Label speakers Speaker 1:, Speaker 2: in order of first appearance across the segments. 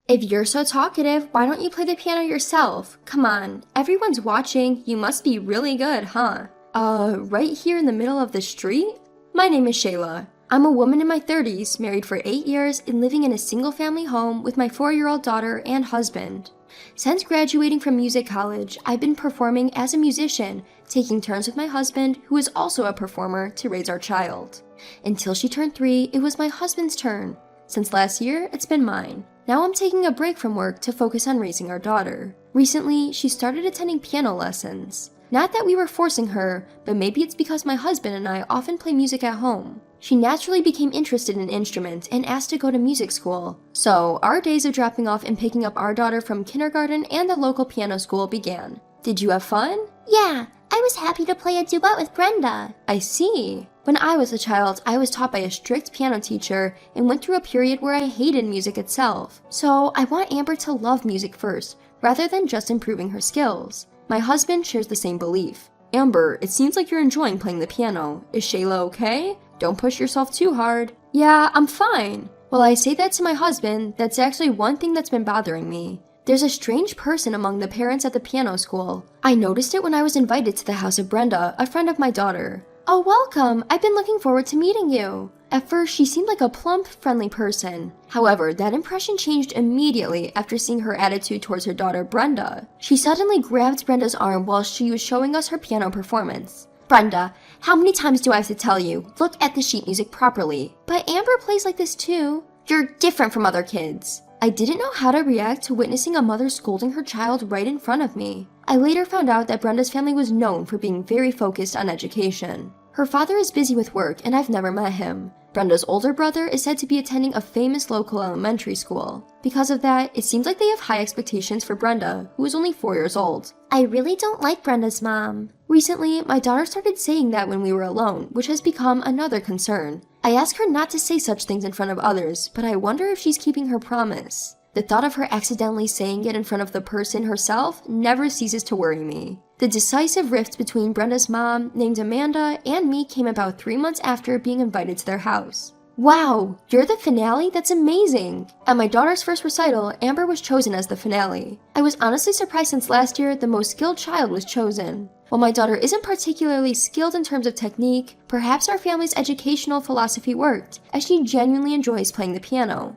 Speaker 1: If you're so talkative, why don't you play the piano yourself? Come on, everyone's watching. You must be really good, huh? Right here in the middle of the street? My name is Shayla. I'm a woman in my 30s, married for 8 years, and living in a single-family home with my 4-year-old daughter and husband. Since graduating from music college, I've been performing as a musician, taking turns with my husband, who is also a performer, to raise our child. Until she turned 3, it was my husband's turn. Since last year, it's been mine. Now I'm taking a break from work to focus on raising our daughter. Recently, she started attending piano lessons. Not that we were forcing her, but maybe it's because my husband and I often play music at home. She naturally became interested in instruments and asked to go to music school. So, our days of dropping off and picking up our daughter from kindergarten and the local piano school began. Did you have fun?
Speaker 2: Yeah, I was happy to play a duet with Brenda.
Speaker 1: I see. When I was a child, I was taught by a strict piano teacher and went through a period where I hated music itself. So, I want Amber to love music first, rather than just improving her skills. My husband shares the same belief. Amber, it seems like you're enjoying playing the piano. Is Shayla okay? Don't push yourself too hard. Yeah, I'm fine. Well, I say that to my husband, that's actually one thing that's been bothering me. There's a strange person among the parents at the piano school. I noticed it when I was invited to the house of Brenda, a friend of my daughter. Oh, welcome. I've been looking forward to meeting you. At first, she seemed like a plump, friendly person. However, that impression changed immediately after seeing her attitude towards her daughter, Brenda. She suddenly grabbed Brenda's arm while she was showing us her piano performance. Brenda, how many times do I have to tell you? Look at the sheet music properly. But Amber plays like this too. You're different from other kids. I didn't know how to react to witnessing a mother scolding her child right in front of me. I later found out that Brenda's family was known for being very focused on education. Her father is busy with work and I've never met him. Brenda's older brother is said to be attending a famous local elementary school. Because of that, it seems like they have high expectations for Brenda, who is only 4 years old.
Speaker 2: I really don't like Brenda's mom.
Speaker 1: Recently, my daughter started saying that when we were alone, which has become another concern. I ask her not to say such things in front of others, but I wonder if she's keeping her promise. The thought of her accidentally saying it in front of the person herself never ceases to worry me. The decisive rift between Brenda's mom, named Amanda, and me came about 3 months after being invited to their house. Wow, you're the finale? That's amazing! At my daughter's first recital, Amber was chosen as the finale. I was honestly surprised since last year the most skilled child was chosen. While my daughter isn't particularly skilled in terms of technique, perhaps our family's educational philosophy worked, as she genuinely enjoys playing the piano.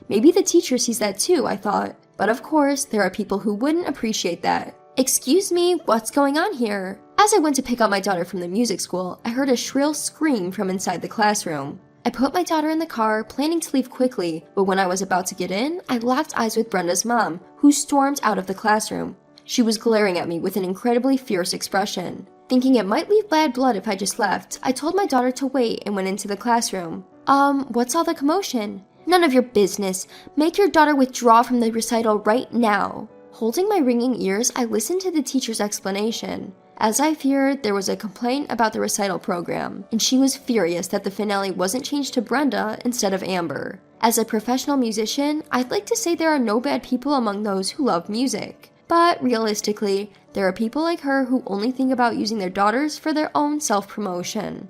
Speaker 1: Maybe the teacher sees that too, I thought. But of course, there are people who wouldn't appreciate that. Excuse me, what's going on here? As I went to pick up my daughter from the music school, I heard a shrill scream from inside the classroom. I put my daughter in the car, planning to leave quickly, but when I was about to get in, I locked eyes with Brenda's mom, who stormed out of the classroom. She was glaring at me with an incredibly fierce expression. Thinking it might leave bad blood if I just left, I told my daughter to wait and went into the classroom. What's all the commotion? None of your business. Make your daughter withdraw from the recital right now. Holding my ringing ears, I listened to the teacher's explanation. As I feared, there was a complaint about the recital program, and she was furious that the finale wasn't changed to Brenda instead of Amber. As a professional musician, I'd like to say there are no bad people among those who love music. But realistically, there are people like her who only think about using their daughters for their own self-promotion.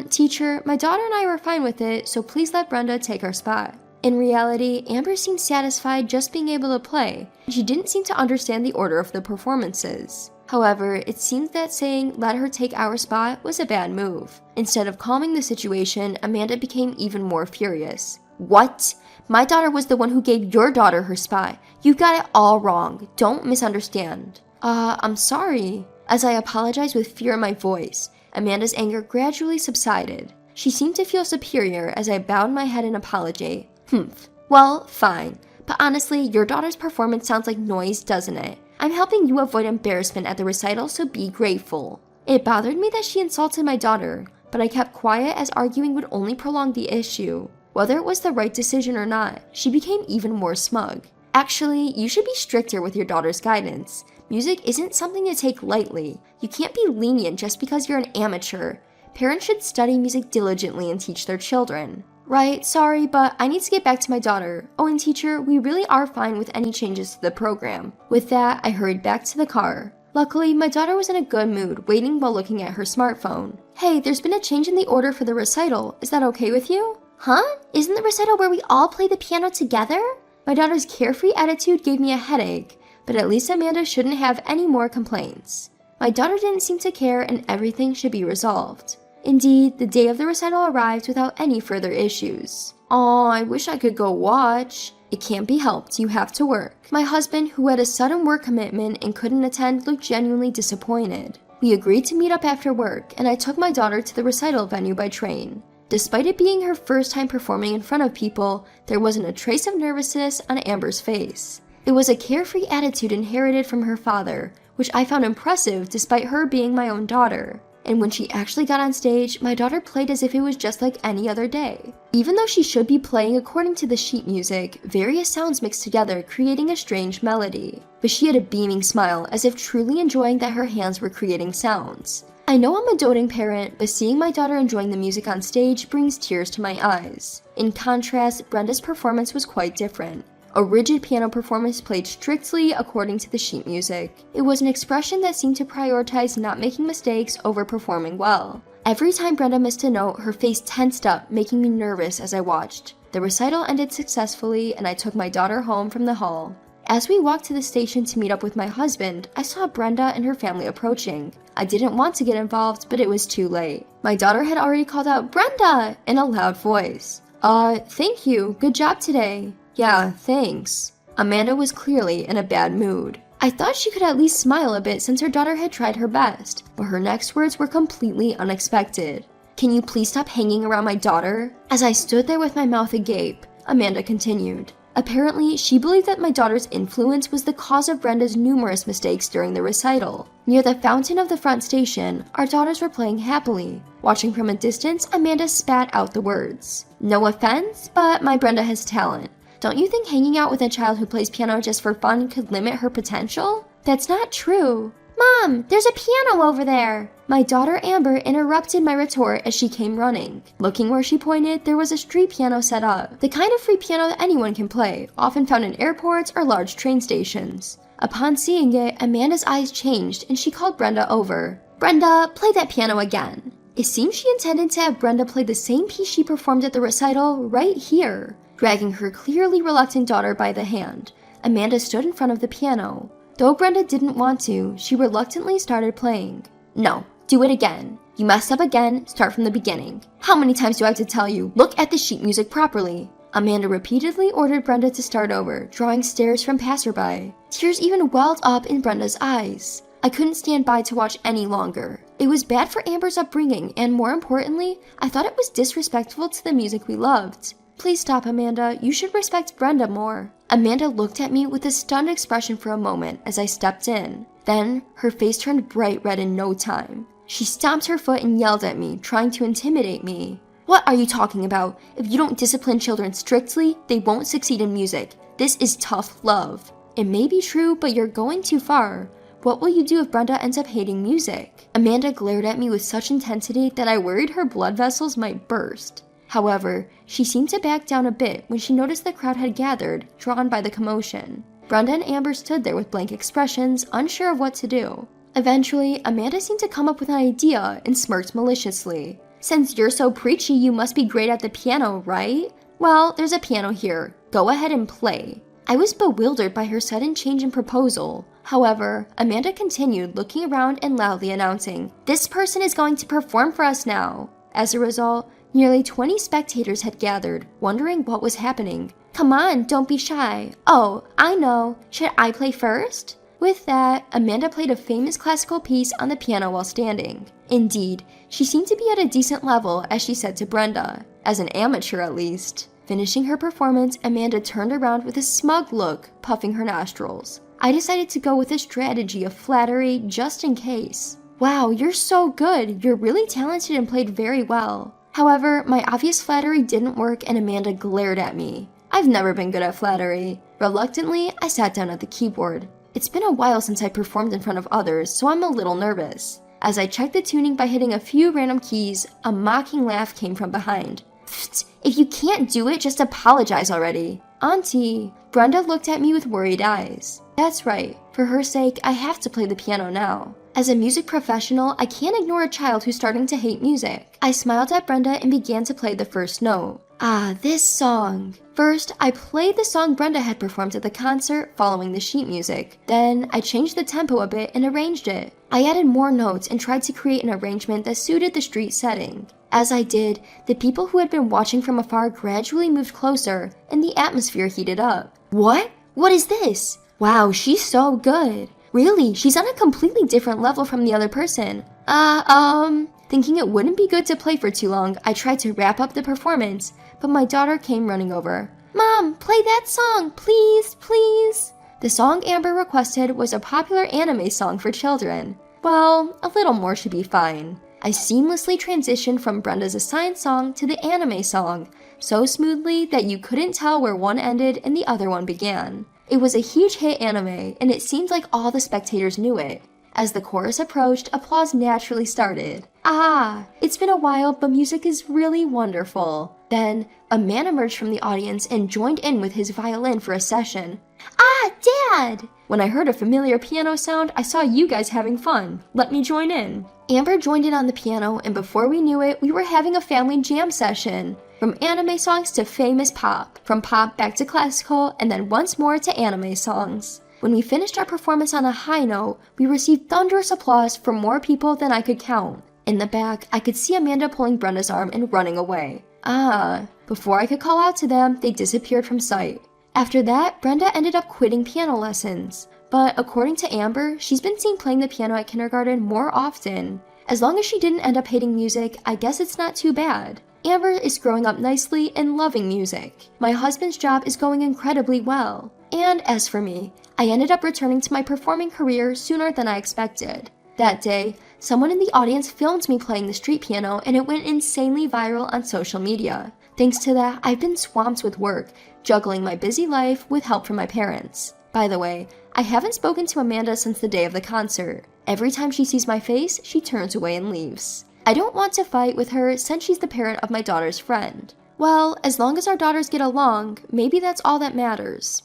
Speaker 1: Teacher, my daughter and I were fine with it, so please let Brenda take our spot. In reality, Amber seemed satisfied just being able to play. She didn't seem to understand the order of the performances. However, it seems that saying, let her take our spot, was a bad move. Instead of calming the situation, Amanda became even more furious. What? My daughter was the one who gave your daughter her spot. You got it all wrong. Don't misunderstand. I'm sorry. As I apologized with fear in my voice, Amanda's anger gradually subsided. She seemed to feel superior as I bowed my head in apology. Well, fine. But honestly, your daughter's performance sounds like noise, doesn't it? I'm helping you avoid embarrassment at the recital, so be grateful. It bothered me that she insulted my daughter, but I kept quiet as arguing would only prolong the issue. Whether it was the right decision or not, she became even more smug. Actually, you should be stricter with your daughter's guidance. Music isn't something to take lightly. You can't be lenient just because you're an amateur. Parents should study music diligently and teach their children. Right, sorry, but I need to get back to my daughter. Oh, and teacher, we really are fine with any changes to the program. With that, I hurried back to the car. Luckily, my daughter was in a good mood, waiting while looking at her smartphone. Hey, there's been a change in the order for the recital. Is that okay with you?
Speaker 2: Huh? Isn't the recital where we all play the piano together?
Speaker 1: My daughter's carefree attitude gave me a headache, but at least Amanda shouldn't have any more complaints. My daughter didn't seem to care and everything should be resolved. Indeed, the day of the recital arrived without any further issues. Aw, I wish I could go watch. It can't be helped, you have to work. My husband, who had a sudden work commitment and couldn't attend, looked genuinely disappointed. We agreed to meet up after work, and I took my daughter to the recital venue by train. Despite it being her first time performing in front of people, there wasn't a trace of nervousness on Amber's face. It was a carefree attitude inherited from her father, which I found impressive despite her being my own daughter. And when she actually got on stage, my daughter played as if it was just like any other day. Even though she should be playing according to the sheet music, various sounds mixed together creating a strange melody. But she had a beaming smile, as if truly enjoying that her hands were creating sounds. I know I'm a doting parent, but seeing my daughter enjoying the music on stage brings tears to my eyes. In contrast, Brenda's performance was quite different. A rigid piano performance played strictly according to the sheet music. It was an expression that seemed to prioritize not making mistakes over performing well. Every time Brenda missed a note, her face tensed up, making me nervous as I watched. The recital ended successfully, and I took my daughter home from the hall. As we walked to the station to meet up with my husband, I saw Brenda and her family approaching. I didn't want to get involved, but it was too late. My daughter had already called out, "Brenda!" in a loud voice. Thank you. Good job today." "Yeah, thanks." Amanda was clearly in a bad mood. I thought she could at least smile a bit since her daughter had tried her best, but her next words were completely unexpected. "Can you please stop hanging around my daughter?" As I stood there with my mouth agape, Amanda continued. Apparently, she believed that my daughter's influence was the cause of Brenda's numerous mistakes during the recital. Near the fountain of the front station, our daughters were playing happily. Watching from a distance, Amanda spat out the words, "No offense, but my Brenda has talent. Don't you think hanging out with a child who plays piano just for fun could limit her potential?" "That's not true."
Speaker 2: Mom, there's a piano over there.
Speaker 1: My daughter Amber interrupted my retort as she came running. Looking where she pointed, there was a street piano set up, the kind of free piano that anyone can play, often found in airports or large train stations. Upon seeing it, Amanda's eyes changed and she called Brenda over. "Brenda, play that piano again." It seemed she intended to have Brenda play the same piece she performed at the recital right here. Dragging her clearly reluctant daughter by the hand, Amanda stood in front of the piano. Though Brenda didn't want to, she reluctantly started playing. "No, do it again. You messed up again, start from the beginning. How many times do I have to tell you, look at the sheet music properly?" Amanda repeatedly ordered Brenda to start over, drawing stares from passerby. Tears even welled up in Brenda's eyes. I couldn't stand by to watch any longer. It was bad for Amber's upbringing, and more importantly, I thought it was disrespectful to the music we loved. "Please stop, Amanda. You should respect Brenda more." Amanda looked at me with a stunned expression for a moment as I stepped in. Then, her face turned bright red in no time. She stomped her foot and yelled at me, trying to intimidate me. "What are you talking about? If you don't discipline children strictly, they won't succeed in music. This is tough love." "It may be true, but you're going too far. What will you do if Brenda ends up hating music?" Amanda glared at me with such intensity that I worried her blood vessels might burst. However, she seemed to back down a bit when she noticed the crowd had gathered, drawn by the commotion. Brenda and Amber stood there with blank expressions, unsure of what to do. Eventually, Amanda seemed to come up with an idea and smirked maliciously. "Since you're so preachy, you must be great at the piano, right? Well, there's a piano here. Go ahead and play." I was bewildered by her sudden change in proposal. However, Amanda continued, looking around and loudly announcing, "This person is going to perform for us now." As a result, nearly 20 spectators had gathered, wondering what was happening. "Come on, don't be shy. Oh, I know. Should I play first?" With that, Amanda played a famous classical piece on the piano while standing. Indeed, she seemed to be at a decent level, as she said to Brenda, as an amateur at least. Finishing her performance, Amanda turned around with a smug look, puffing her nostrils. I decided to go with a strategy of flattery just in case. "Wow, you're so good. You're really talented and played very well." However, my obvious flattery didn't work and Amanda glared at me. I've never been good at flattery. Reluctantly, I sat down at the keyboard. It's been a while since I performed in front of others, so I'm a little nervous. As I checked the tuning by hitting a few random keys, a mocking laugh came from behind. "Pfft, if you can't do it, just apologize already." "Auntie." Brenda looked at me with worried eyes. That's right. For her sake, I have to play the piano now. As a music professional, I can't ignore a child who's starting to hate music. I smiled at Brenda and began to play the first note. Ah, this song. First, I played the song Brenda had performed at the concert following the sheet music. Then, I changed the tempo a bit and arranged it. I added more notes and tried to create an arrangement that suited the street setting. As I did, the people who had been watching from afar gradually moved closer, and the atmosphere heated up. What? What is this? Wow, she's so good. Really, she's on a completely different level from the other person. Thinking it wouldn't be good to play for too long, I tried to wrap up the performance, but my daughter came running over.
Speaker 2: Mom, play that song, please, please.
Speaker 1: The song Amber requested was a popular anime song for children. Well, a little more should be fine. I seamlessly transitioned from Brenda's assigned song to the anime song, so smoothly that you couldn't tell where one ended and the other one began. It was a huge hit anime, and it seemed like all the spectators knew it. As the chorus approached, applause naturally started. Ah, it's been a while, but music is really wonderful. Then, a man emerged from the audience and joined in with his violin for a session.
Speaker 2: Ah, Dad!
Speaker 1: When I heard a familiar piano sound, I saw you guys having fun. Let me join in. Amber joined in on the piano, and before we knew it, we were having a family jam session. From anime songs to famous pop, from pop back to classical, and then once more to anime songs. When we finished our performance on a high note, we received thunderous applause from more people than I could count. In the back, I could see Amanda pulling Brenda's arm and running away. Before I could call out to them, they disappeared from sight. After that, Brenda ended up quitting piano lessons. But according to Amber, she's been seen playing the piano at kindergarten more often. As long as she didn't end up hating music, I guess it's not too bad. Amber is growing up nicely and loving music. My husband's job is going incredibly well. And as for me, I ended up returning to my performing career sooner than I expected. That day, someone in the audience filmed me playing the street piano and it went insanely viral on social media. Thanks to that, I've been swamped with work, juggling my busy life with help from my parents. By the way, I haven't spoken to Amanda since the day of the concert. Every time she sees my face, she turns away and leaves. I don't want to fight with her since she's the parent of my daughter's friend. Well, as long as our daughters get along, maybe that's all that matters.